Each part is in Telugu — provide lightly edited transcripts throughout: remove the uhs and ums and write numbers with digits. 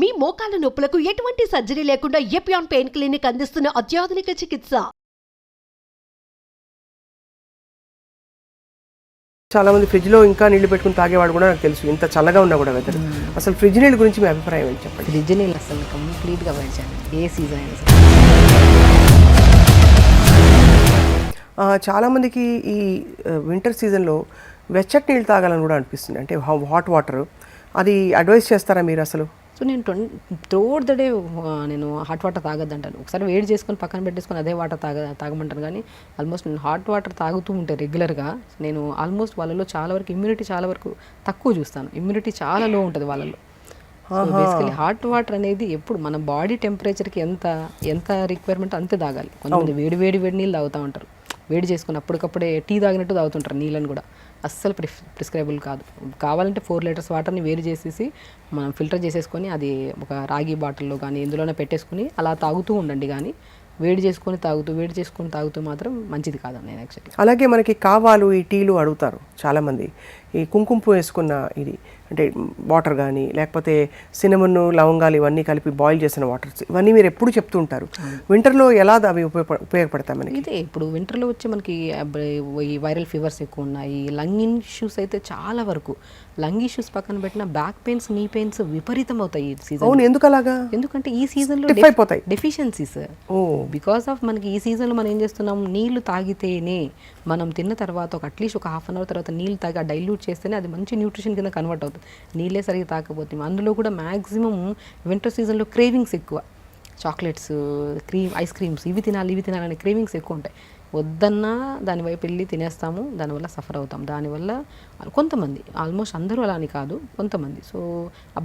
మీ మోకాల నొప్పులకు ఎటువంటి సర్జరీ లేకుండా ఎపియాన్ పెయిన్ క్లినిక్ అందిస్తున్న అత్యాధునిక చికిత్స. చాలా మంది ఫ్రిడ్జ్లో ఇంకా నీళ్లు పెట్టుకుని తాగేవాడు కూడా నాకు తెలుసు, ఇంత చల్లగా ఉన్నా కూడా వెదర్. అసలు ఫ్రిడ్జ్ నీళ్ళ గురించి మీ అభిప్రాయం ఏంటి చెప్పండి? ఫ్రిడ్జ్ నీళ్ళు అసలు కంప్లీట్గా పెంచాలి, ఏ సీజన్ అయినా సరే. చాలామందికి ఈ వింటర్ సీజన్లో వెచ్చటి నీళ్ళు తాగాలని కూడా అనిపిస్తుంది, అంటే హాట్ వాటర్. అది అడ్వైస్ చేస్తారా మీరు అసలు? సో నేను త్రూఅవుట్ ద డే నేను హాట్ వాటర్ తాగద్దంటాను. ఒకసారి వేడి చేసుకొని పక్కన పెట్టేసుకొని అదే వాటర్ తాగమంటాను. కానీ ఆల్మోస్ట్ నేను హాట్ వాటర్ తాగుతూ ఉంటే రెగ్యులర్గా నేను ఆల్మోస్ట్ వాళ్ళలో చాలా వరకు ఇమ్యూనిటీ చాలా వరకు తక్కువ చూస్తాను. ఇమ్యూనిటీ చాలా లో ఉంటుంది వాళ్ళలో. బేసికలీ హాట్ వాటర్ అనేది ఎప్పుడు మన బాడీ టెంపరేచర్కి ఎంత రిక్వైర్మెంట్ అంతే తాగాలి. కొంతమంది వేడి నీళ్ళు తాగుతూ ఉంటారు, వేడి చేసుకుని అప్పటికప్పుడే టీ తాగినట్టు తాగుతుంటారు నీళ్ళని కూడా. అస్సలు ప్రిస్క్రైబుల్ కాదు. కావాలంటే 4 లీటర్స్ వాటర్ని వేడి చేసేసి మనం ఫిల్టర్ చేసేసుకొని అది ఒక రాగి బాటిల్లో కానీ ఎందులోనే పెట్టేసుకుని అలా తాగుతూ ఉండండి. కానీ వేడి చేసుకొని తాగుతూ మాత్రం మంచిది కాదండి యాక్చువల్లీ. అలాగే మనకి కావాలు ఈ టీలు అడుగుతారు చాలామంది, ఈ కుంకుమ వేసుకున్న ఇది అంటే వాటర్ కానీ లేకపోతే సినమన్ లవంగాలు ఇవన్నీ కలిపి బాయిల్ చేసిన వాటర్స్, ఇవన్నీ మీరు ఎప్పుడు చెప్తూ ఉంటారు. వింటర్లో ఎలా అవి ఉపయోగపడతాయి మనకి? ఇదే ఇప్పుడు వింటర్లో వచ్చి మనకి ఈ వైరల్ ఫీవర్స్ ఎక్కువ ఉన్నాయి, లంగ్ ఇష్యూస్ అయితే చాలా వరకు. లంగ్ ఇష్యూస్ పక్కన పెట్టిన బ్యాక్ పెయిన్స్, నీ పెయిన్స్ విపరీతం అవుతాయి ఈ సీజన్. అవును, ఎందుకు అలాగా? ఎందుకంటే ఈ సీజన్లో డెఫిషియన్సీస్ బికాస్ ఆఫ్ మనకి ఈ సీజన్లో మనం ఏం చేస్తున్నాం, నీళ్లు తాగితేనే మనం తిన్న తర్వాత ఒక అట్లీస్ట్ ఒక హాఫ్ అన్ అవర్ తర్వాత నీళ్ళు తాగి డైల్యూట్ చేస్తేనే అది మంచి న్యూట్రిషన్ కింద కన్వర్ట్ అవుతుంది. నీళ్ళే సరిగ్గా తాకపోతే అందులో కూడా మ్యాక్సిమం వింటర్ సీజన్లో క్రేవింగ్స్ ఎక్కువ. చాక్లెట్స్, ఐస్ క్రీమ్స్ ఇవి తినాలనే క్రేవింగ్స్ ఎక్కువ ఉంటాయి. వద్దన్నా దానివైపు వెళ్ళి తినేస్తాము, దానివల్ల సఫర్ అవుతాం. దానివల్ల కొంతమంది, ఆల్మోస్ట్ అందరూ అలా అని కాదు, కొంతమంది. సో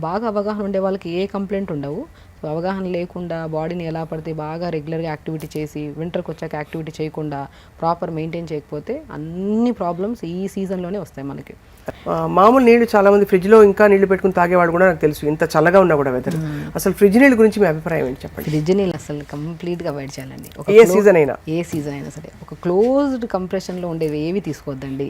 బాగా అవగాహన ఉండే వాళ్ళకి ఏ కంప్లైంట్ ఉండవు. సో అవగాహన లేకుండా బాడీని ఎలా పడితే బాగా రెగ్యులర్గా యాక్టివిటీ చేసి వింటర్కి వచ్చాక యాక్టివిటీ చేయకుండా ప్రాపర్ మెయింటైన్ చేయకపోతే అన్ని ప్రాబ్లమ్స్ ఈ సీజన్లోనే వస్తాయి మనకి. మామూలు నీళ్ళు చాలామంది ఫ్రిడ్జ్లో ఇంకా నీళ్లు పెట్టుకుని తాగేవాడు కూడా నాకు తెలుసు, ఇంత చల్లగా ఉన్నా కూడా వెదర్. అసలు ఫ్రిడ్జ్ నీళ్ళ గురించి మీ అభిప్రాయం ఏంటి చెప్పండి? ఫ్రిడ్జ్ నీళ్ళు అసలు కంప్లీట్గా అవాయిడ్ చేయాలండి. ఏ సీజన్ అయినా సరే ఒక క్లోజ్డ్ కంప్రెషన్లో ఉండేవి ఏవి తీసుకోవద్దండి.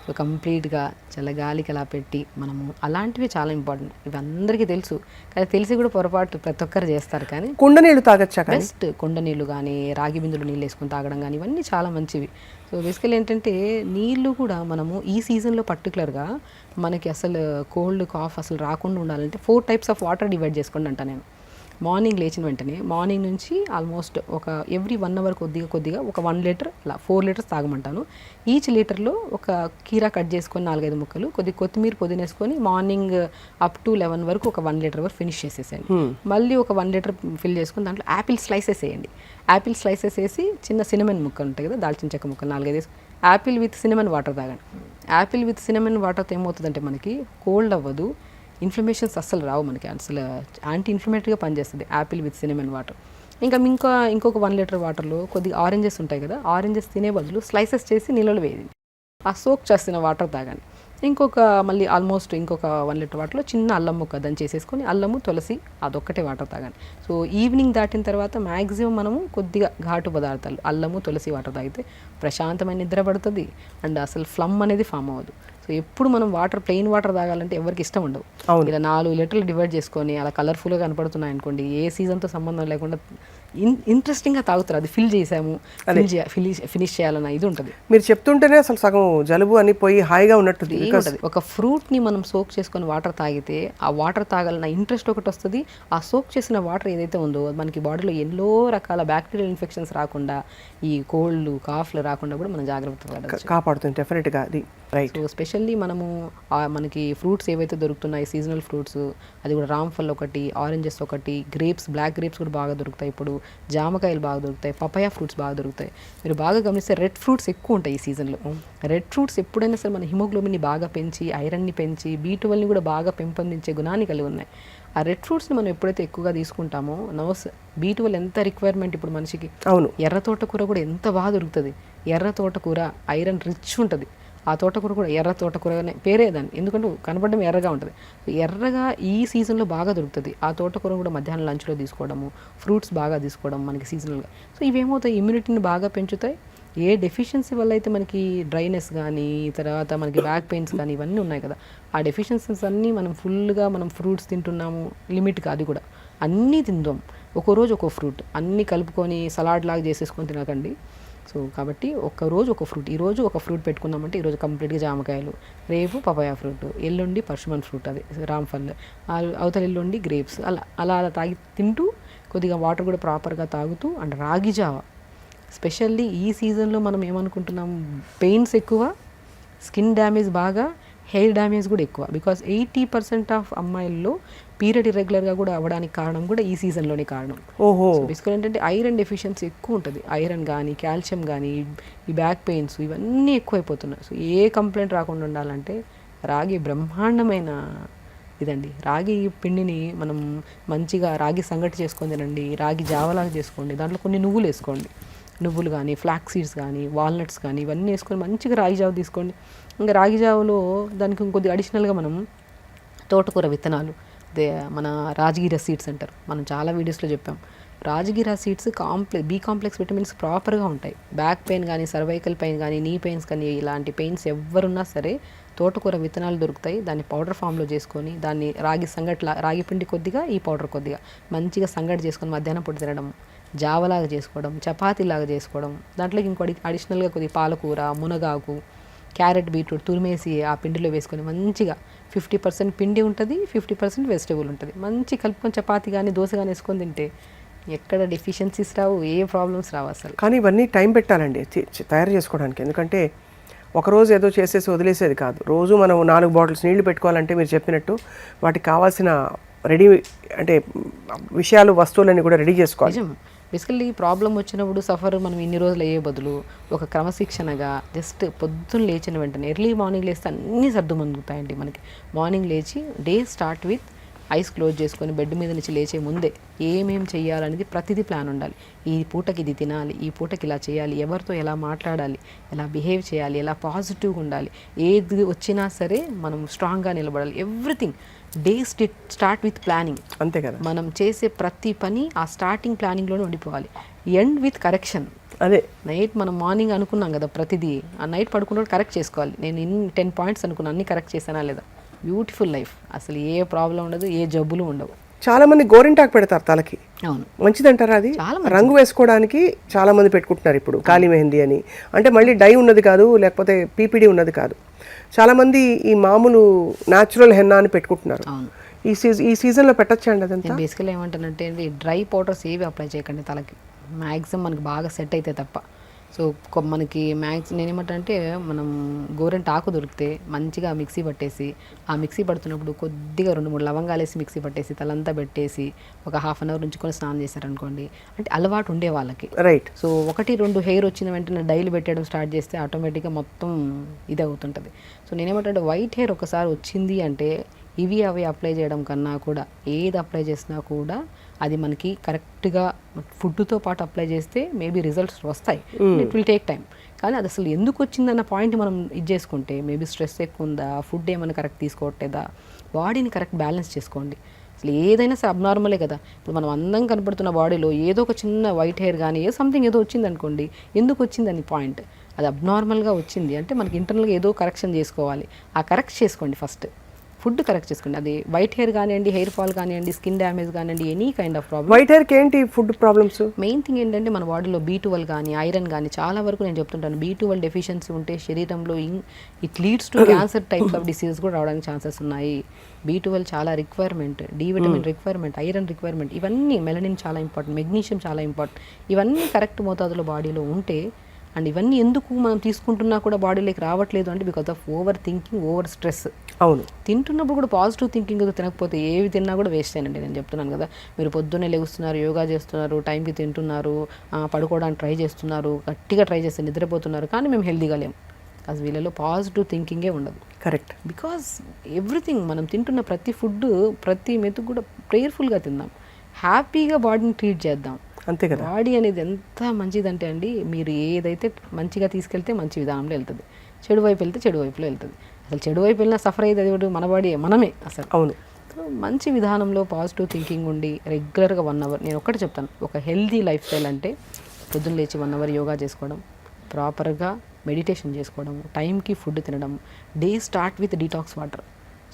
సో కంప్లీట్గా చల్లగాలికి అలా పెట్టి మనము అలాంటివి చాలా ఇంపార్టెంట్. ఇవి అందరికీ తెలుసు, కానీ తెలిసి కూడా పొరపాటు ప్రతి ఒక్కరు చేస్తారు. కానీ కుండ నీళ్ళు తాగచ్చా? బెస్ట్ కుండ నీళ్ళు కానీ రాగి బిందులు నీళ్ళు వేసుకొని తాగడం కానీ ఇవన్నీ చాలా మంచివి. సో బేసికల్ ఏంటంటే నీళ్ళు కూడా మనము ఈ సీజన్లో పర్టికులర్గా మనకి అసలు కోల్డ్ కాఫ్ అసలు రాకుండా ఉండాలంటే 4 టైప్స్ ఆఫ్ వాటర్ డివైడ్ చేసుకోండి అంట నేను. మార్నింగ్ లేచిన వెంటనే మార్నింగ్ నుంచి ఆల్మోస్ట్ ఒక ఎవ్రీ 1 అవర్ కొద్దిగా ఒక 1 లీటర్ అలా 4 లీటర్స్ తాగమంటాను. ఈచ్ లీటర్లో ఒక కీరా కట్ చేసుకొని 4-5 ముక్కలు, కొత్తిమీర పుదీనేసుకొని మార్నింగ్ అప్ టు 11 వరకు ఒక 1 లీటర్ వరకు ఫినిష్ చేసేసేయండి. మళ్ళీ ఒక 1 లీటర్ ఫిల్ చేసుకొని దాంట్లో యాపిల్ స్లైసెస్ వేయండి. యాపిల్ స్లైసెస్ వేసి చిన్న సినమన్ ముక్క ఉంటాయి కదా, దాల్చిన చెక్క ముక్కలు 4-5 వేసి యాపిల్ విత్ సినమన్ వాటర్ తాగండి. యాపిల్ విత్ సినమన్ వాటర్తో ఏమవుతుందంటే మనకి కోల్డ్ అవ్వదు, ఇన్ఫ్లమేషన్స్ అస్సలు రావు మనకి, అసలు యాంటీ ఇన్ఫ్లమేటరీగా పనిచేస్తుంది యాపిల్ విత్ సినమన్ వాటర్. ఇంకొక 1 లీటర్ వాటర్లో కొద్దిగా ఆరెంజెస్ ఉంటాయి కదా, ఆరెంజెస్ తినే బదులు స్లైసెస్ చేసి నీళ్ళలో వేయండి. ఆ సోక్ చేసిన వాటర్ తాగండి. మళ్ళీ ఆల్మోస్ట్ ఇంకొక 1 లీటర్ వాటర్లో చిన్న అల్లం ముక్క దాన్ని చేసేసుకొని అల్లము తులసి అదొక్కటే వాటర్ తాగండి. సో ఈవినింగ్ దాటిన తర్వాత మ్యాక్సిమం మనము కొద్దిగా ఘాటు పదార్థాలు అల్లము తులసి వాటర్ తాగితే ప్రశాంతమైన నిద్ర పడుతుంది అండ్ అసలు ఫ్లమ్ అనేది ఫామ్ అవ్వదు. సో ఎప్పుడు మనం ప్లెయిన్ వాటర్ తాగాలంటే ఎవరికి ఇష్టం ఉండవు. ఇలా 4 లీటర్లు డివైడ్ చేసుకొని అలా కలర్ఫుల్గా కనపడుతున్నాయి అనుకోండి, ఏ సీజన్తో సంబంధం లేకుండా ఇంట్రెస్టింగ్గా తాగుతారు. అది ఫిల్ చేసాము, ఫినిష్ చేయాలన్న ఇది ఉంటుంది. మీరు చెప్తుంటేనే అసలు సగం జలుబు అని పోయి హాయిగా ఉన్నట్టు. ఒక ఫ్రూట్ని మనం సోక్ చేసుకొని వాటర్ తాగితే ఆ వాటర్ తాగాలన్న ఇంట్రెస్ట్ ఒకటి వస్తుంది. ఆ సోక్ చేసిన వాటర్ ఏదైతే ఉందో మనకి బాడీలో ఎన్నో రకాల బ్యాక్టీరియల్ ఇన్ఫెక్షన్స్ రాకుండా, ఈ కోల్డ్ కాఫ్లు రాకుండా కూడా మనం జాగ్రత్తగా కాపాడుతుంది డెఫినెట్గా. అది రైట్. సో స్పెషల్లీ మనకి ఫ్రూట్స్ ఏవైతే దొరుకుతున్నాయి సీజనల్ ఫ్రూట్స్, అది కూడా రామ్ఫల్ ఒకటి, ఆరెంజెస్ ఒకటి, బ్లాక్ గ్రేప్స్ కూడా బాగా దొరుకుతాయి ఇప్పుడు, జామకాయలు బాగా దొరుకుతాయి, పపాయా ఫ్రూట్స్ బాగా దొరుకుతాయి. మీరు బాగా గమనిస్తే రెడ్ ఫ్రూట్స్ ఎక్కువ ఉంటాయి ఈ సీజన్లో. రెడ్ ఫ్రూట్స్ ఎప్పుడైనా సరే మన హిమోగ్లోబిన్ని బాగా పెంచి, ఐరన్ని పెంచి, B12ని కూడా బాగా పెంపొందించే గుణాన్ని కలిగి ఉన్నాయి. ఆ రెడ్ ఫ్రూట్స్ని మనం ఎప్పుడైతే ఎక్కువగా తీసుకుంటామో B12 ఎంత రిక్వైర్మెంట్ ఇప్పుడు మనిషికి. అవును, ఎర్ర తోటకూర కూడా ఎంత బాగా దొరుకుతుంది. ఎర్ర తోటకూర ఐరన్ రిచ్ ఉంటుంది. ఆ తోటకూర కూడా ఎర్ర తోటకూరనే పేరే దాన్ని, ఎందుకంటే కనపడడం ఎర్రగా ఉంటుంది. ఎర్రగా ఈ సీజన్లో బాగా దొరుకుతుంది. ఆ తోటకూర కూడా మధ్యాహ్నం లంచ్లో తీసుకోవడము, ఫ్రూట్స్ బాగా తీసుకోవడం మనకి సీజనల్గా. సో ఇవేమవుతాయి, ఇమ్యూనిటీని బాగా పెంచుతాయి. ఏ డెఫిషియన్సీ వల్ల అయితే మనకి డ్రైనెస్ కానీ తర్వాత మనకి బ్యాక్ పెయిన్స్ కానీ ఇవన్నీ ఉన్నాయి కదా, ఆ డెఫిషియన్సీస్ అన్నీ మనం ఫుల్గా మనం ఫ్రూట్స్ తింటున్నాము, లిమిట్ కాదు కూడా అన్నీ తిందాం, ఒక్కో రోజు ఒక్కో ఫ్రూట్ అన్నీ కలుపుకొని సలాడ్ లాగా చేసేసుకొని తినకండి. సో కాబట్టి ఒక్కరోజు ఒక ఫ్రూట్, ఈరోజు ఒక ఫ్రూట్ పెట్టుకున్నామంటే ఈరోజు కంప్లీట్గా జామకాయలు, రేపు పపాయా ఫ్రూట్, ఎల్లుండి పర్షమన్ ఫ్రూట్ అదే రామ్ఫల్, అవతల ఎల్లుండి గ్రేప్స్, అలా అలా అలా తాగి తింటూ కొద్దిగా వాటర్ కూడా ప్రాపర్గా తాగుతూ అండ్ రాగి జావ స్పెషల్లీ ఈ సీజన్లో మనం ఏమనుకుంటున్నాం, పెయిన్స్ ఎక్కువ, స్కిన్ డ్యామేజ్ బాగా, హెయిర్ డ్యామేజ్ కూడా ఎక్కువ. బికాస్ 80% ఆఫ్ అమ్మాయిల్లో పీరియడ్ ఇర్రెగ్యులర్గా కూడా అవ్వడానికి కారణం కూడా ఈ సీజన్లోనే కారణం. ఓహో. బేసికల్ ఏంటంటే ఐరన్ డెఫిషియన్సీ ఎక్కువ ఉంటుంది, ఐరన్ కానీ కాల్షియం కానీ ఈ బ్యాక్ పెయిన్స్ ఇవన్నీ ఎక్కువైపోతున్నాయి. సో ఏ కంప్లైంట్ రాకుండా ఉండాలంటే రాగి బ్రహ్మాండమైన ఇదండి. రాగి పిండిని మనం మంచిగా రాగి సంగటి చేసుకొని తినండి, రాగి జావలాగా చేసుకోండి, దాంట్లో కొన్ని నువ్వులు వేసుకోండి, నువ్వులు కానీ ఫ్లాక్ సీడ్స్ కానీ వాల్నట్స్ కానీ ఇవన్నీ వేసుకొని మంచిగా రాగి జావ తీసుకోండి. ఇంకా రాగి జావలో దానికి ఇంకొద్ది అడిషనల్గా మనం తోటకూర విత్తనాలు, మన రాజగిర సీడ్స్ అంటారు, మనం చాలా వీడియోస్లో చెప్పాం. Rajgira seeds B complex vitamins ప్రాపర్గా ఉంటాయి. బ్యాక్ పెయిన్ కానీ సర్వైకల్ పెయిన్ కానీ నీ పెయిన్స్ కానీ ఇలాంటి పెయిన్స్ ఎవరున్నా సరే తోటకూర విత్తనాలు దొరుకుతాయి, దాన్ని పౌడర్ ఫామ్లో చేసుకొని దాన్ని రాగి పిండి కొద్దిగా ఈ పౌడర్ కొద్దిగా మంచిగా సంగటి చేసుకొని మధ్యాహ్నం పూట తినడం, జావలాగా చేసుకోవడం, చపాతీలాగా చేసుకోవడం, దాంట్లోకి ఇంకోటి అడిషనల్గా కొద్దిగా పాలకూర, మునగాకు, క్యారెట్, బీట్రూట్ తురిమేసి ఆ పిండిలో వేసుకొని మంచిగా 50% పిండి ఉంటుంది, 50% వెజిటేబుల్ ఉంటుంది, మంచి కలుపుకొని చపాతీ కానీ దోశ కానీ వేసుకొని తింటే ఎక్కడ డెఫిషియన్సీస్ రావు, ఏ ప్రాబ్లమ్స్ రావు అసలు. కానీ ఇవన్నీ టైం పెట్టాలండి తయారు చేసుకోవడానికి, ఎందుకంటే ఒకరోజు ఏదో చేసేసి వదిలేసేది కాదు. రోజు మనం 4 బాటిల్స్ నీళ్లు పెట్టుకోవాలంటే మీరు చెప్పినట్టు వాటికి కావాల్సిన రెడీ అంటే విషయాలు వస్తువులన్నీ కూడా రెడీ చేసుకోవాలి. నిజం. బేసికల్లీ ప్రాబ్లం వచ్చినప్పుడు మనం ఇన్ని రోజులు అయ్యే బదులు ఒక క్రమశిక్షణగా జస్ట్ పొద్దున్న లేచిన వెంటనే ఎర్లీ మార్నింగ్ లేస్తే అన్నీ సర్దుమందుతాయండి మనకి. మార్నింగ్ లేచి day start with eyes close చేసుకొని బెడ్ మీద నుంచి లేచే ముందే ఏమేం చేయాలనేది ప్రతిదీ ప్లాన్ ఉండాలి. ఈ పూటకి ఇది తినాలి, ఈ పూటకి ఇలా చేయాలి, ఎవరితో ఎలా మాట్లాడాలి, ఎలా బిహేవ్ చేయాలి, ఎలా పాజిటివ్గా ఉండాలి, ఏది వచ్చినా సరే మనం స్ట్రాంగ్గా నిలబడాలి. Everything day start with planning. అంతే కదా. మనం చేసే ప్రతి పని ఆ స్టార్టింగ్ ప్లానింగ్లోనే ఉండిపోవాలి. End with correction. అదే నైట్ మనం మార్నింగ్ అనుకున్నాం కదా ప్రతిదీ, ఆ నైట్ పడుకున్నప్పుడు కరెక్ట్ చేసుకోవాలి. నేను 10 పాయింట్స్ అనుకున్నాను, అన్నీ కరెక్ట్ చేశానా లేదా, బ్యూటిఫుల్ లైఫ్, అసలు ఏ ప్రాబ్లం ఉండదు, ఏ జబ్బులు ఉండవు. చాలా మంది గోరింటాకు పెడతారు తలకి. అవును, మంచిదంటారా అది? రంగు వేసుకోవడానికి చాలా మంది పెట్టుకుంటున్నారు ఇప్పుడు, కాళీ మెహందీ అని. అంటే మళ్ళీ డై ఉన్నది కాదు, లేకపోతే పీపీడీ ఉన్నది కాదు. చాలా మంది ఈ మామూలు న్యాచురల్ హెన్నా అని పెట్టుకుంటున్నారు. ఈ సీజన్లో పెట్టచ్చండి అదంతా? బేసికల్ ఏమంటానంటే అండి, డ్రై పౌడర్స్ ఏవి అప్లై చేయకండి తలకి, మ్యాక్సిమం మనకి బాగా సెట్ అయితే తప్ప. సో మనకి నేను ఏమంటానంటే మనం గోరెంట ఆకు దొరికితే మంచిగా మిక్సీ పట్టేసి, ఆ మిక్సీ పడుతున్నప్పుడు కొద్దిగా 2-3 లవంగాలు వేసి మిక్సీ పట్టేసి తలంతా పెట్టేసి ఒక ½ అవర్ ఉంచుకొని స్నానం చేశారనుకోండి, అంటే అలవాటు ఉండే వాళ్ళకి రైట్. సో 1-2 హెయిర్ వచ్చిన వెంటనే డైలీ పెట్టడం స్టార్ట్ చేస్తే ఆటోమేటిక్గా మొత్తం ఇది అవుతుంటుంది. సో నేనేమంటే వైట్ హెయిర్ ఒకసారి వచ్చింది అంటే ఇవి అవి అప్లై చేయడం కన్నా కూడా ఏది అప్లై చేసినా కూడా అది మనకి కరెక్ట్గా ఫుడ్తో పాటు అప్లై చేస్తే మేబీ రిజల్ట్స్ వస్తాయి. It will take time. కానీ అది అసలు ఎందుకు వచ్చిందన్న పాయింట్ మనం ఇది చేసుకుంటే, మేబీ స్ట్రెస్ ఎక్కువ ఉందా, ఫుడ్ ఏమైనా కరెక్ట్ తీసుకోవట్లేదా, బాడీని కరెక్ట్ బ్యాలెన్స్ చేసుకోండి. అసలు ఏదైనా సరే అబ్నార్మలే కదా. ఇప్పుడు మనం అందం కనపడుతున్న బాడీలో ఏదో ఒక చిన్న వైట్ హెయిర్ కానీ సంథింగ్ ఏదో వచ్చింది అనుకోండి, ఎందుకు వచ్చిందని పాయింట్, అది అబ్నార్మల్గా వచ్చింది అంటే మనకి ఇంటర్నల్గా ఏదో కరెక్షన్ చేసుకోవాలి. ఆ కరెక్ట్ చేసుకోండి ఫస్ట్. ఫుడ్ కరెక్ట్ చేసుకోండి. అది వైట్ హెయిర్ కానివ్వండి, హెయిర్ ఫాల్ కానివ్వండి, స్కిన్ డ్యామేజ్ కానివ్వండి, any kind of problem. White హెయిర్కి ఏంటి ఫుడ్ ప్రాబ్లమ్స్? మెయిన్ థింగ్ ఏంటంటే మన బాడీలో B12 కానీ ఐరన్ కానీ చాలా వరకు నేను చెప్తుంటాను, B12 డెఫిషియన్సీ ఉంటే శరీరంలో it leads to cancer types of diseases కూడా రావడానికి ఛాన్సెస్ ఉన్నాయి. B12 చాలా requirement, D vitamin requirement, iron requirement, ఇవన్నీ మెలనిన్ చాలా ఇంపార్టెంట్, మెగ్నీషియం చాలా ఇంపార్టెంట్. ఇవన్నీ కరెక్ట్ మోతాదులో బాడీలో ఉంటే, అండ్ ఇవన్నీ ఎందుకు మనం తీసుకుంటున్నా కూడా బాడీలోకి రావట్లేదు అంటే because of over thinking, over stress. అవును. తింటున్నప్పుడు కూడా పాజిటివ్ థింకింగ్ తినకపోతే ఏవి తిన్నా కూడా వేస్ట్ అయినండి. నేను చెప్తున్నాను కదా, మీరు పొద్దున్నే లెగుస్తున్నారు, యోగా చేస్తున్నారు, టైంకి తింటున్నారు, పడుకోవడానికి ట్రై చేస్తున్నారు, గట్టిగా ట్రై చేస్తే నిద్రపోతున్నారు, కానీ మేము హెల్తీగా లేము. అసలు వీళ్ళలో పాజిటివ్ థింకింగే ఉండదు. కరెక్ట్. బికాజ్ ఎవ్రీథింగ్ మనం తింటున్న ప్రతి ఫుడ్, ప్రతి మెతుకు కూడా ప్రేయర్ఫుల్గా తిందాం, హ్యాపీగా బాడీని ట్రీట్ చేద్దాం. అంతే కదా. బాడీ అనేది ఎంత మంచిదంటే అండి, మీరు ఏదైతే మంచిగా తీసుకెళ్తే మంచి విధానంలో వెళ్తుంది, చెడు వైపు వెళ్తే చెడు వైపులో వెళ్తుంది. అసలు చెడు వైపు వెళ్ళినా సఫర్ అయ్యేది మన బాడీ, మనమే అసలు. అవును. మంచి విధానంలో పాజిటివ్ థింకింగ్ ఉండి రెగ్యులర్గా 1 అవర్, నేను ఒక్కటి చెప్తాను, ఒక హెల్దీ లైఫ్ స్టైల్ అంటే పొద్దున్న లేచి 1 అవర్ యోగా చేసుకోవడం, ప్రాపర్గా మెడిటేషన్ చేసుకోవడం, టైంకి ఫుడ్ తినడం, day start with detox water.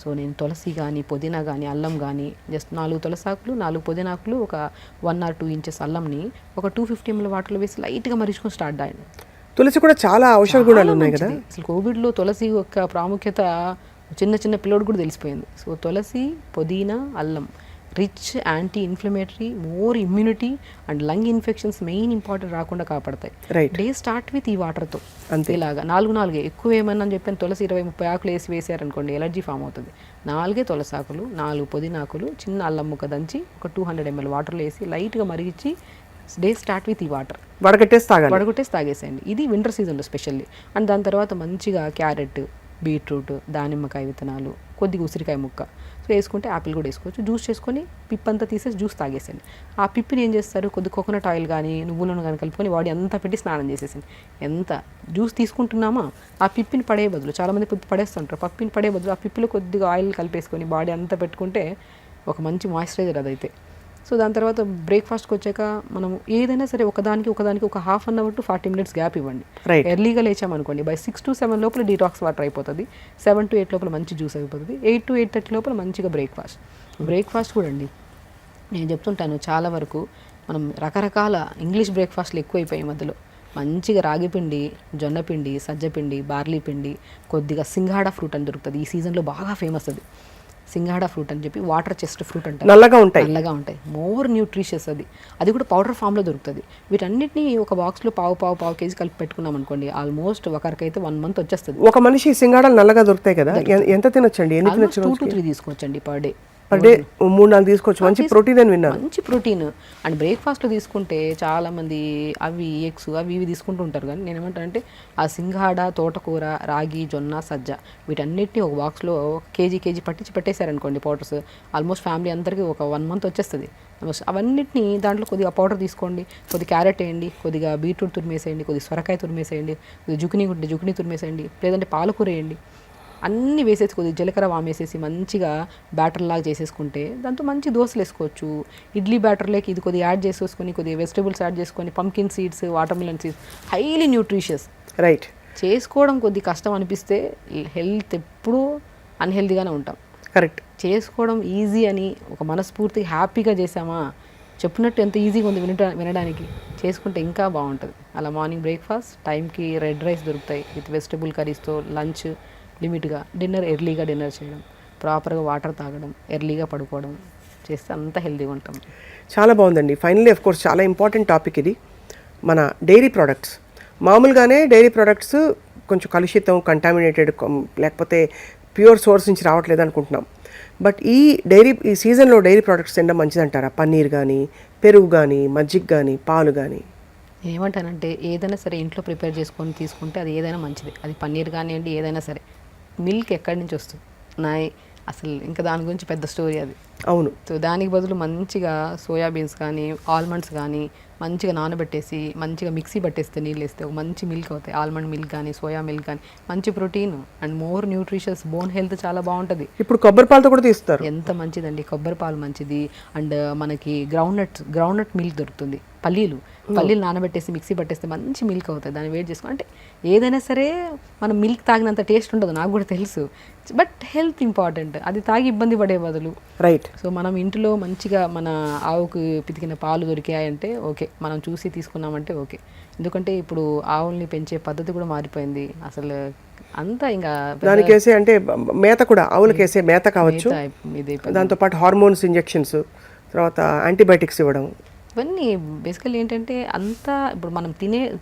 So నేను తులసి కానీ, పుదీనా కానీ, అల్లం కానీ జస్ట్ 4 తులసాకులు, 4 పుదీనాకులు, ఒక 1 or 2 inches అల్లంని ఒక 250 ml వాటర్లో వేసి లైట్గా మరిచుకొని స్టార్ట్ చేయండి. తులసి కూడా చాలా ఔషధ గుణాలు ఉన్నాయి కదా. అసలు కోవిడ్లో తులసి యొక్క ప్రాముఖ్యత చిన్న చిన్న పిల్లోడు కూడా తెలిసిపోయింది. సో తులసి, పుదీనా, అల్లం rich anti inflammatory, more immunity and lung infections main important రాకుండా కాపాడతాయి. డే స్టార్ట్ విత్ ఈ వాటర్తో అంతే. ఇలాగా 4 ఎక్కువ ఏమన్నా అని చెప్పాను, తులసి 20-30 ఆకులు వేసారనుకోండి ఎలర్జీ ఫామ్ అవుతుంది. 4 తులసాకులు, 4 పుదీనాకులు, చిన్న అల్లం ముక్క దంచి ఒక 200 ml వాటర్లో వేసి లైట్గా మరిగించి డే స్టార్ట్ విత్ ఈ వాటర్ వడగొట్టేసి తాగేసేయండి. ఇది వింటర్ సీజన్లో స్పెషల్లీ. అండ్ దాని తర్వాత మంచిగా క్యారెట్, బీట్రూట్, దానిమ్మకాయ విత్తనాలు, కొద్దిగా ఉసిరికాయ ముక్క, సో వేసుకుంటే యాపిల్ కూడా వేసుకోవచ్చు. జ్యూస్ చేసుకొని పిప్పంతా తీసేసి జ్యూస్ తాగేసండి. ఆ పిప్పిని ఏం చేస్తారు, కొద్ది కోకోనట్ ఆయిల్ కానీ నువ్వులను కానీ కలుపుకొని బాడీ అంతా పెట్టి స్నానం చేసేసింది. ఎంత జ్యూస్ తీసుకుంటున్నామా ఆ పిప్పిని పడే బదులు, చాలామంది పిప్పి పడేస్తుంటారు, పిప్పిని పడే బదులు ఆ పిప్పిలో కొద్దిగా ఆయిల్ కలిపేసుకొని బాడీ అంతా పెట్టుకుంటే ఒక మంచి మాయిశ్చరైజర్ అదైతే. సో దాని తర్వాత బ్రేక్ఫాస్ట్కి వచ్చాక మనం ఏదైనా సరే ఒకదానికి ఒక 1/2 hour to 40 minutes గ్యాప్ ఇవ్వండి. ఎర్లీగా లేచామనుకోండి, బై 6 to 7 లోపల డీటాక్స్ వాటర్ అయిపోతుంది, 7 to 8 లోపల మంచి జ్యూస్ అయిపోతుంది, 8 to 8:30 లోపల మంచిగా బ్రేక్ఫాస్ట్ కూడా అండి. నేను చెప్తుంటాను చాలా వరకు మనం రకరకాల ఇంగ్లీష్ బ్రేక్ఫాస్ట్లు ఎక్కువైపోయాయి మధ్యలో. మంచిగా రాగిపిండి, జొన్నపిండి, సజ్జపిండి, బార్లీ పిండి, కొద్దిగా సింగాడా ఫ్రూట్ అని దొరుకుతుంది, ఈ సీజన్లో బాగా ఫేమస్ అది. సింగాడా ఫ్రూట్ అని చెప్పి వాటర్ చెస్ట్ ఫ్రూట్ అంటే నల్లగా ఉంటాయి, మోర్ న్యూట్రిషియస్ అది కూడా పౌడర్ ఫామ్లో దొరుకుతుంది. వీటన్నిటిని ఒక బాక్స్లో పావు కేజీ కలిపి పెట్టుకున్నాం అనుకోండి, ఆల్మోస్ట్ ఒకరికైతే 1 month వచ్చేస్తుంది. ఒక మనిషి సింగాడాలు నల్లగా దొరుకుతాయి కదా, ఎంత తినొచ్చండి? 2 to 3 తీసుకోవచ్చండి పర్ డే. 3-4 తీసుకోవచ్చు, మంచి ప్రోటీన్ అని విన్నాను. మంచి ప్రోటీన్. అండ్ బ్రేక్ఫాస్ట్లో తీసుకుంటే చాలామంది అవి ఎగ్స్ అవి ఇవి తీసుకుంటూ ఉంటారు, కానీ నేను ఏమంటానంటే ఆ సింగాడ, తోటకూర, రాగి, జొన్న, సజ్జ వీటన్నిటిని ఒక బాక్స్లో కేజీ పట్టించి పెట్టేశారనుకోండి పౌడర్స్, ఆల్మోస్ట్ ఫ్యామిలీ అందరికీ ఒక 1 month వచ్చేస్తుంది. అవన్నిటిని దాంట్లో కొద్దిగా పౌడర్ తీసుకోండి, కొద్దిగా క్యారెట్ వేయండి, కొద్దిగా బీట్రూట్ తురిమేసేయండి, కొద్దిగా సొరకాయ తురిమేసేయండి, కొద్దిగా జుకినీ తురిమేసేయండి, లేదంటే పాలకూర వేయండి. అన్నీ వేసేసి కొద్దిగా జీలకర్ర వామేసేసి మంచిగా బ్యాటర్ లాగా చేసేసుకుంటే దాంతో మంచి దోశలు వేసుకోవచ్చు. ఇడ్లీ బ్యాటర్లోకి ఇది కొద్దిగా యాడ్ చేసేసుకొని కొద్దిగా వెజిటేబుల్స్ యాడ్ చేసుకొని, pumpkin seeds, watermelon seeds, highly nutritious. చేసుకోవడం కొద్ది కష్టం అనిపిస్తే హెల్త్ ఎప్పుడూ అన్హెల్తీగానే ఉంటాం. కరెక్ట్. చేసుకోవడం ఈజీ అని ఒక మనస్ఫూర్తిగా హ్యాపీగా చేసామా, చెప్పినట్టు ఎంత ఈజీగా ఉంది వినడానికి, చేసుకుంటే ఇంకా బాగుంటుంది. అలా మార్నింగ్ బ్రేక్ఫాస్ట్ టైంకి రెడ్ రైస్ దొరుకుతాయి విత్ వెజిటబుల్ కర్రీస్తో, లంచ్ లిమిట్గా, డిన్నర్ ఎర్లీగా డిన్నర్ చేయడం, ప్రాపర్గా వాటర్ తాగడం, ఎర్లీగా పడుకోవడం చేస్తే అంత హెల్తీగా ఉంటాం. చాలా బాగుందండి. ఫైనల్లీ ఆఫ్ కోర్స్ చాలా ఇంపార్టెంట్ టాపిక్ ఇది. మన డైరీ ప్రోడక్ట్స్, మామూలుగానే డైరీ ప్రోడక్ట్స్ కొంచెం కలుషితం, కంటామినేటెడ్, లేకపోతే ప్యూర్ సోర్స్ నుంచి రావట్లేదు అనుకుంటున్నాం. బట్ ఈ సీజన్లో డైరీ ప్రోడక్ట్స్ తినడం మంచిదంటారా? పన్నీర్ కానీ, పెరుగు కానీ, మజ్జిగ కానీ, పాలు కానీ. ఏమంటానంటే ఏదైనా సరే ఇంట్లో ప్రిపేర్ చేసుకొని తీసుకుంటే అది ఏదైనా మంచిది. అది పన్నీర్ కానివ్వండి, ఏదైనా సరే. మిల్క్ ఎక్కడి నుంచి వస్తుంది అసలు ఇంకా దాని గురించి పెద్ద స్టోరీ అది. అవును. సో దానికి బదులు మంచిగా సోయాబీన్స్ కానీ, ఆల్మండ్స్ కానీ మంచిగా నానబెట్టేసి మంచిగా మిక్సీ పట్టేస్తే, నీళ్ళు వేస్తే ఒక మంచి మిల్క్ అవుతాయి. ఆల్మండ్ మిల్క్ కానీ, సోయా మిల్క్ కానీ, మంచి protein and more nutritious, bone health చాలా బాగుంటుంది. ఇప్పుడు కొబ్బరి పాలతో కూడా తీస్తారు, ఎంత మంచిదండి. కొబ్బరి పాలు మంచిది. అండ్ మనకి గ్రౌండ్నట్ మిల్క్ దొరుకుతుంది, పల్లీలు నానబెట్టేసి మిక్సీ పట్టేస్తే మంచి మిల్క్ అవుతుంది. దాన్ని వేడి చేసుకో అంటే ఏదైనా సరే మనం మిల్క్ తాగినంత టేస్ట్ ఉండదు, నాకు కూడా తెలుసు. బట్ హెల్త్ ఇంపార్టెంట్, అది తాగి ఇబ్బంది పడే బదులు. రైట్. సో మనం ఇంట్లో మంచిగా మన ఆవుకు పితికిన పాలు దొరికాయంటే ఓకే, మనం చూసి తీసుకున్నామంటే ఓకే. ఎందుకంటే ఇప్పుడు ఆవుల్ని పెంచే పద్ధతి కూడా మారిపోయింది అసలు. అంతా ఇంకా దానికి వేసే అంటే మేత కూడా, ఆవులకి వేసే మేత కావచ్చు, దాంతోపాటు హార్మోన్స్ ఇంజెక్షన్స్, తర్వాత యాంటీబయాటిక్స్ ఇవ్వడం, ఇవన్నీ బేసికల్లీ ఏంటంటే అంతా ఇప్పుడు మనం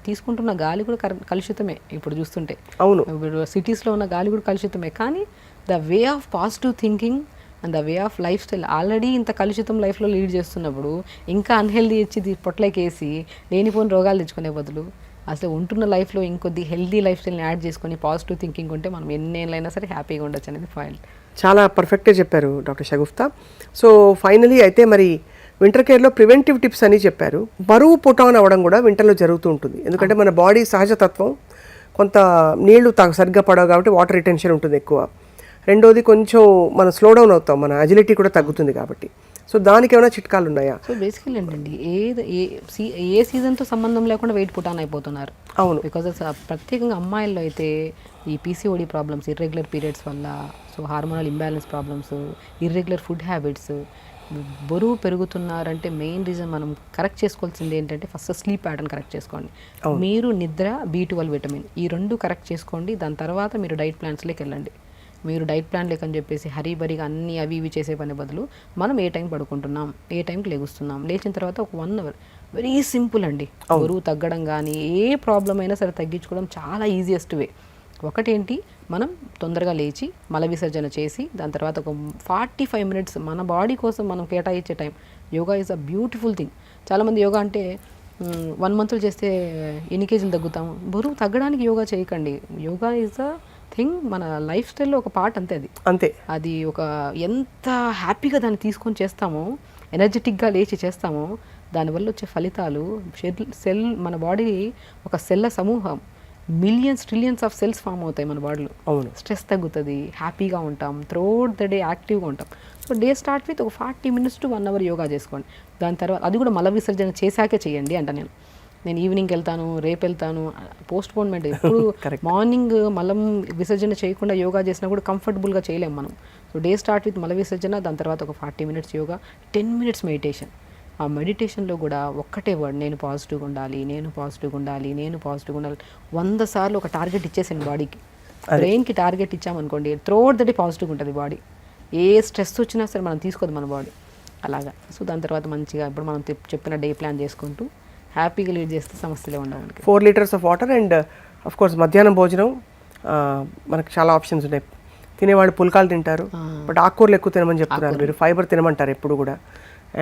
తీసుకుంటున్న గాలి కూడా కలుషితమే ఇప్పుడు చూస్తుంటే. అవును. ఇప్పుడు సిటీస్లో ఉన్న గాలి కూడా కలుషితమే, కానీ the way of positive thinking and the way of life style already ఇంత కలుషితం లైఫ్లో లీడ్ చేస్తున్నప్పుడు ఇంకా అన్హెల్దీ ఇచ్చి పొట్లకేసి లేనిపోని రోగాలు తెచ్చుకునే బదులు అసలు ఉంటున్న లైఫ్లో ఇంకొద్ది హెల్దీ లైఫ్ స్టైల్ని యాడ్ చేసుకొని పాజిటివ్ థింకింగ్ ఉంటే మనం ఎన్నేళ్ళైనా సరే హ్యాపీగా ఉండొచ్చు అనేది పాయింట్. చాలా పర్ఫెక్ట్గా చెప్పారు డాక్టర్ షగుఫ్తా. సో ఫైనలీ అయితే మరి వింటర్ కేర్లో ప్రివెంటివ్ టిప్స్ అని చెప్పారు. బరువు పుటాన్ అవ్వడం కూడా వింటర్లో జరుగుతూ ఉంటుంది, ఎందుకంటే మన బాడీ సహజతత్వం కొంత నీళ్లు సరిగ్గా పడవు కాబట్టి వాటర్ రిటెన్షన్ ఉంటుంది ఎక్కువ. రెండోది కొంచెం మనం స్లో డౌన్ అవుతాం, మన అజిలిటీ కూడా తగ్గుతుంది కాబట్టి. సో దానికి ఏమైనా చిట్కాలు ఉన్నాయా? సో బేసికలీ ఏంటండి, ఏ సీజన్తో సంబంధం లేకుండా వెయిట్ పుట్ ఆన్ అయిపోతున్నారు. అవును. బికాజ్ ప్రత్యేకంగా అమ్మాయిల్లో అయితే ఈ పీసీఓడి ప్రాబ్లమ్స్, ఇర్రెగ్యులర్ పీరియడ్స్ వల్ల, so hormonal imbalance problems, irregular food habits, బరువు పెరుగుతున్నారంటే మెయిన్ రీజన్ మనం కరెక్ట్ చేసుకోవాల్సింది ఏంటంటే ఫస్ట్ స్లీప్ ప్యాటర్న్ కరెక్ట్ చేసుకోండి. మీరు నిద్ర, B12 విటమిన్ ఈ 2 కరెక్ట్ చేసుకోండి. దాని తర్వాత మీరు డైట్ ప్లాన్స్లోకి వెళ్ళండి. మీరు డైట్ ప్లాన్ లేకని చెప్పేసి హరీబరీగా అన్నీ అవి ఇవి చేసే పని బదులు మనం ఏ టైం పడుకుంటున్నాం, ఏ టైంకి లెగుస్తున్నాం, లేచిన తర్వాత ఒక 1 అవర్ వెరీ సింపుల్ అండి. బరువు తగ్గడం కానీ ఏ ప్రాబ్లం అయినా సరే తగ్గించుకోవడం చాలా ఈజియెస్ట్ వే. ఒకటేంటి, మనం తొందరగా లేచి మల విసర్జన చేసి దాని తర్వాత ఒక 45 మినిట్స్ మన బాడీ కోసం మనం కేటాయించే time. Yoga is a beautiful thing. చాలామంది యోగా అంటే 1 మంత్లో చేస్తే ఎన్ని కేజీలు తగ్గుతాము. బరువు తగ్గడానికి యోగా చేయకండి. యోగా ఈజ్ అ థింగ్, మన లైఫ్ స్టైల్లో ఒక పార్ట్ అంతే. అంతే. అది ఒక ఎంత హ్యాపీగా దాన్ని తీసుకొని చేస్తామో, ఎనర్జెటిక్గా లేచి చేస్తామో, దానివల్ల వచ్చే ఫలితాలు మన బాడీ ఒక సెల్ల సమూహం, millions trillions of cells form అవుతాయి మన బాడీలో. అవును. స్ట్రెస్ తగ్గుతుంది, హ్యాపీగా ఉంటాం, త్రూఅవుట్ ద డే యాక్టివ్గా ఉంటాం. సో డే స్టార్ట్ విత్ ఒక 40 మినిట్స్ టు 1 అవర్ యోగా చేసుకోండి. దాని తర్వాత అది కూడా మల విసర్జన చేశాకే చేయండి అంట. నేను ఈవినింగ్కి వెళ్తాను, రేపు వెళ్తాను, పోస్ట్ పోన్మెంట్. ఇప్పుడు మార్నింగ్ మలం విసర్జన చేయకుండా యోగా చేసినా కూడా కంఫర్టబుల్గా చేయలేము మనం. సో డే స్టార్ట్ విత్ మల విసర్జన, దాని తర్వాత ఒక 40 మినిట్స్ యోగా, 10 మినిట్స్ మెడిటేషన్. ఆ మెడిటేషన్లో కూడా ఒక్కటే వర్డ్, నేను పాజిటివ్గా ఉండాలి, నేను పాజిటివ్గా ఉండాలి, నేను పాజిటివ్గా ఉండాలి. 100 సార్లు ఒక టార్గెట్ ఇచ్చేసాను బాడీకి. బ్రెయిన్కి టార్గెట్ ఇచ్చామనుకోండి, త్రూఅవుట్ ద డే పాజిటివ్గా ఉంటుంది బాడీ. ఏ స్ట్రెస్ వచ్చినా సరే మనం తీసుకోదు మన బాడీ అలాగా. సో దాని తర్వాత మంచిగా ఇప్పుడు మనం చెప్పిన డే ప్లాన్ చేసుకుంటూ హ్యాపీగా లీడ్ చేస్తే సమస్యలే ఉండవు మనకి. 4 litres of water and of course మధ్యాహ్నం భోజనం మనకు చాలా ఆప్షన్స్ ఉన్నాయి. తినేవాళ్ళు పుల్కాలు తింటారు, బట్ ఆకుకూరలు ఎక్కువ తినమని చెప్తున్నారు మీరు. ఫైబర్ తినమంటారు ఎప్పుడు కూడా.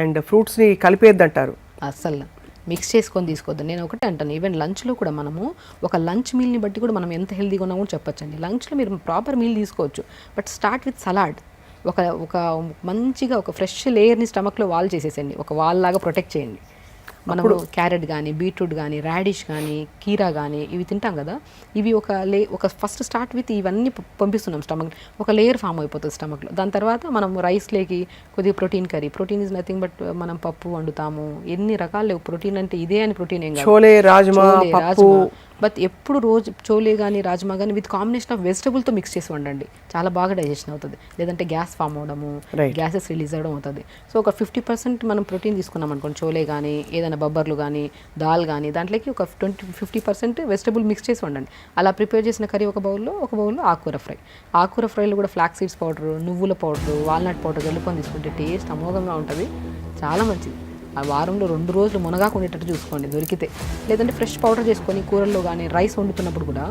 అండ్ ఫ్రూట్స్ని కలిపేద్దంటారు. అస్సలు మిక్స్ చేసుకొని తీసుకోవద్దు. నేను ఒకటే అంటాను, ఈవెన్ లంచ్లో కూడా మనము ఒక లంచ్ మీల్ని బట్టి కూడా మనం ఎంత హెల్తీగా ఉన్నామో కూడా చెప్పొచ్చండి. లంచ్లో మీరు ప్రాపర్ మీల్ తీసుకోవచ్చు, బట్ స్టార్ట్ విత్ సలాడ్. ఒక మంచిగా ఒక ఫ్రెష్ లేయర్ని స్టమక్లో వాల్ చేసేసండి, ఒక వాల్ లాగా ప్రొటెక్ట్ చేయండి. మనము క్యారెట్ కానీ, బీట్రూట్ కానీ, రాడిష్ కానీ, కీరా కానీ ఇవి తింటాం కదా, ఇవి ఒక ఫస్ట్ స్టార్ట్ విత్ ఇవన్నీ పంపిస్తున్నాం స్టమక్, ఒక లేయర్ ఫామ్ అయిపోతుంది స్టమక్లో. దాని తర్వాత మనం రైస్లోకి కొద్దిగా protein curry. Protein is nothing but మనం పప్పు వండుతాము, ఎన్ని రకాలు ప్రోటీన్ అంటే ఇదే అని ప్రోటీన్ ఏం కాదు. చోలే, రాజ్మా, బట్ ఎప్పుడు రోజు చోలే కానీ రాజ్మా కానీ విత్ కాంబినేషన్ ఆఫ్ వెజిటబుల్తో మిక్స్ చేసి వండండి, చాలా బాగా డైజెషన్ అవుతుంది. లేదంటే గ్యాస్ ఫామ్ అవడము, గ్యాసెస్ రిలీజ్ అవ్వడం అవుతుంది. సో ఒక 50% మనం ప్రోటీన్ తీసుకున్నాం అనుకోండి, చోలే కానీ ఏదైనా బొబ్బర్లు కానీ దాల్ కానీ, దాంట్లోకి ఒక 50% వెజిటబుల్ మిక్స్ చేసి వండండి. అలా ప్రిపేర్ చేసిన కర్రీ ఒక బౌల్లో ఆకుకూర ఫ్రై. ఆకుకూర ఫ్రైలో కూడా ఫ్లాక్స్ సీడ్స్ పౌడర్, నువ్వుల పౌడర్, వాల్నట్ పౌడర్ కలుపుకొని తీసుకుంటే టేస్ట్ అమోఘంగా ఉంటుంది, చాలా మంచిది. ఆ వారంలో 2 రోజులు మునగాకు ఉండేటట్టు చూసుకోండి దొరికితే. లేదంటే ఫ్రెష్ పౌడర్ చేసుకొని కూరల్లో కానీ రైస్ వండుతున్నప్పుడు కూడా,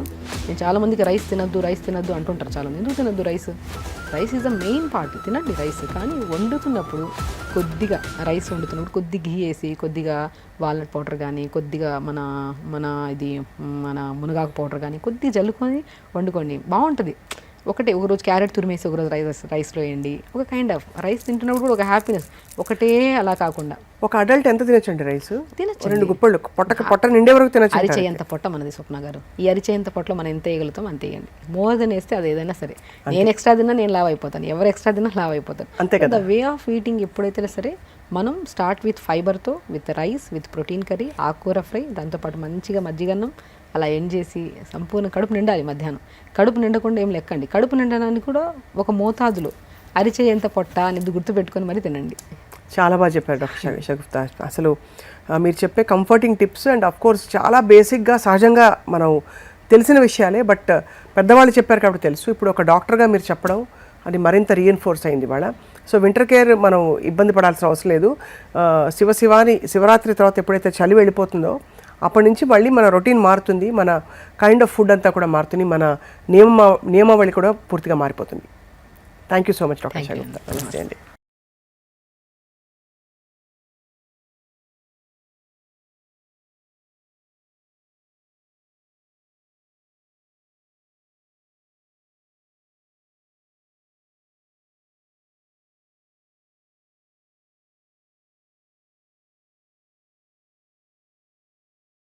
నేను చాలామందికి రైస్ తినద్దు అంటుంటారు చాలామంది. ఎందుకు తినద్దు? Rice is the main part, తినండి రైస్. కానీ వండుతున్నప్పుడు కొద్దిగా రైస్ వండుతున్నప్పుడు కొద్దిగా ఘీ వేసి, కొద్దిగా వాల్నట్ పౌడర్ కానీ, కొద్దిగా మన మునగాకు పౌడర్ కానీ కొద్దిగా జల్లుకొని వండుకోండి, బాగుంటుంది. ఒక రోజు క్యారెట్ తురిమేసి ఒక రోజు రైస్లో వేయండి. ఒక కైండ్ ఆఫ్ రైస్ తింటున్నప్పుడు కూడా ఒక హ్యాపీనెస్. ఒకటే అలా కాకుండా ఒక అడల్ట్ ఎంత తినొచ్చండి రైస్? తినచ్చు, 2 గుప్పళ్ళు పొట్ట నిండే వరకు తినచ్చు. అరిచేయంత పొట్ట మనది స్వప్న గారు. ఈ అరిచేయంత పొట్టలో మనం ఎంత వేయగలుగుతాం అంత వేయండి. మోర్ దెన్ వేస్తే అది ఏదైనా సరే. నేను ఎక్స్ట్రా తిన్నా నేను లావ్ అయిపోతాను, ఎవరు ఎక్స్ట్రా తిన్నా లావ్ అయిపోతాను. అంతే కదా. ద వే ఆఫ్ ఈటింగ్ ఎప్పుడైతే సరే మనం స్టార్ట్ విత్ ఫైబర్తో, with rice, with protein curry, ఆకుకూర ఫ్రై, దాంతోపాటు మంచిగా మజ్జిగన్నం, అలా ఎండ్ చేసి సంపూర్ణ కడుపు నిండాలి. మధ్యాహ్నం కడుపు నిండకుండా ఏం లెక్కండి. కడుపు నిండడానికి కూడా ఒక మోతాదులో అరిచేయంత పొట్ట అనేది గుర్తుపెట్టుకొని మరి తినండి. చాలా బాగా చెప్పారు డాక్టర్ షగుఫ్తా. అసలు మీరు చెప్పే comforting tips and of course చాలా బేసిక్గా సహజంగా మనం తెలిసిన విషయాలే, బట్ పెద్దవాళ్ళు చెప్పారు కాబట్టి తెలుసు. ఇప్పుడు ఒక డాక్టర్గా మీరు చెప్పడం అది మరింత రీఎన్ఫోర్స్ అయింది ఇవాళ. సో వింటర్ కేర్ మనం ఇబ్బంది పడాల్సిన అవసరం లేదు. శివరాత్రి తర్వాత ఎప్పుడైతే చలి వెళ్ళిపోతుందో అప్పటి నుంచి మళ్ళీ మన రొటీన్ మారుతుంది, మన కైండ్ ఆఫ్ ఫుడ్ అంతా కూడా మారుతుంది, మన నియమావళి కూడా పూర్తిగా మారిపోతుంది. Thank you so much doctor Shagufta. నమస్తే అండి.